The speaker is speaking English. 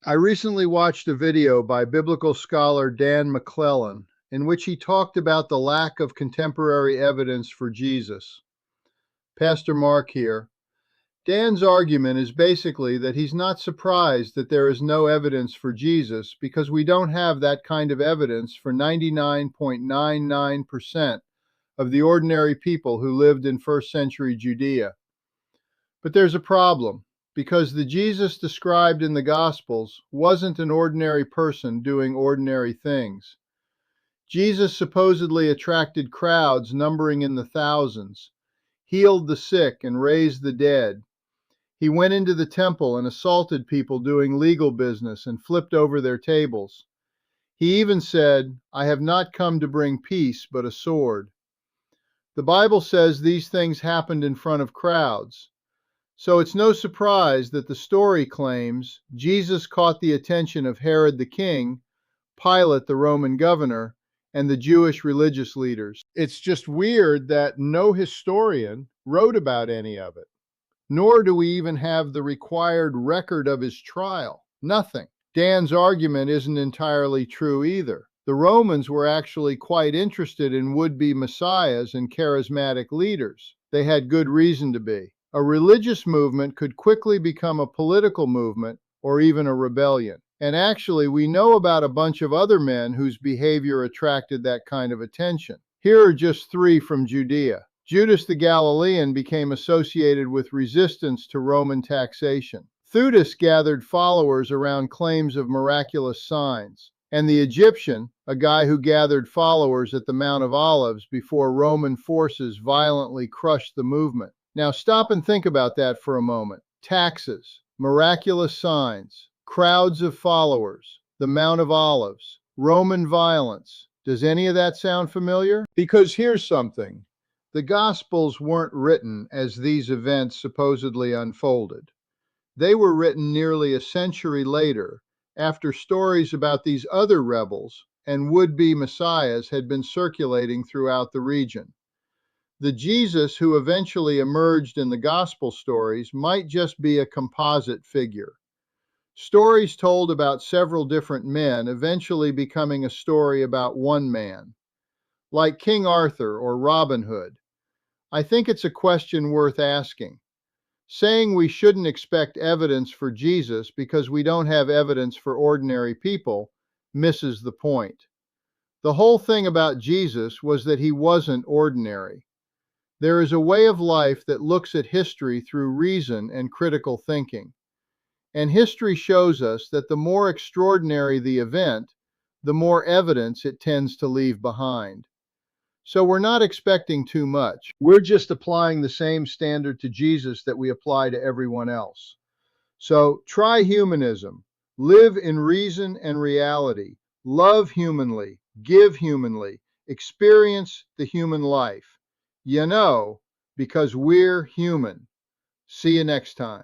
I recently watched a video by biblical scholar Dan McClellan in which he talked about the lack of contemporary evidence for Jesus. Pastor Marc here. Dan's argument is basically that he's not surprised that there is no evidence for Jesus because we don't have that kind of evidence for 99.99% of the ordinary people who lived in first century Judea. But there's a problem, because the Jesus described in the Gospels wasn't an ordinary person doing ordinary things. Jesus supposedly attracted crowds numbering in the thousands, healed the sick and raised the dead. He went into the temple and assaulted people doing legal business and flipped over their tables. He even said, "I have not come to bring peace, but a sword." The Bible says these things happened in front of crowds. So it's no surprise that the story claims Jesus caught the attention of Herod the king, Pilate the Roman governor, and the Jewish religious leaders. It's just weird that no historian wrote about any of it, nor do we even have the required record of his trial. Nothing. Dan's argument isn't entirely true either. The Romans were actually quite interested in would-be messiahs and charismatic leaders. They had good reason to be. A religious movement could quickly become a political movement or even a rebellion. And actually, we know about a bunch of other men whose behavior attracted that kind of attention. Here are just three from Judea. Judas the Galilean became associated with resistance to Roman taxation. Theudas gathered followers around claims of miraculous signs. And the Egyptian, a guy who gathered followers at the Mount of Olives before Roman forces violently crushed the movement. Now stop and think about that for a moment. Taxes, miraculous signs, crowds of followers, the Mount of Olives, Roman violence. Does any of that sound familiar? Because here's something. The Gospels weren't written as these events supposedly unfolded. They were written nearly a century later, after stories about these other rebels and would-be messiahs had been circulating throughout the region. The Jesus who eventually emerged in the gospel stories might just be a composite figure. Stories told about several different men eventually becoming a story about one man, like King Arthur or Robin Hood. I think it's a question worth asking. Saying we shouldn't expect evidence for Jesus because we don't have evidence for ordinary people misses the point. The whole thing about Jesus was that he wasn't ordinary. There is a way of life that looks at history through reason and critical thinking. And history shows us that the more extraordinary the event, the more evidence it tends to leave behind. So we're not expecting too much. We're just applying the same standard to Jesus that we apply to everyone else. So try humanism. Live in reason and reality. Love humanly. Give humanly. Experience the human life. You know, because we're human. See you next time.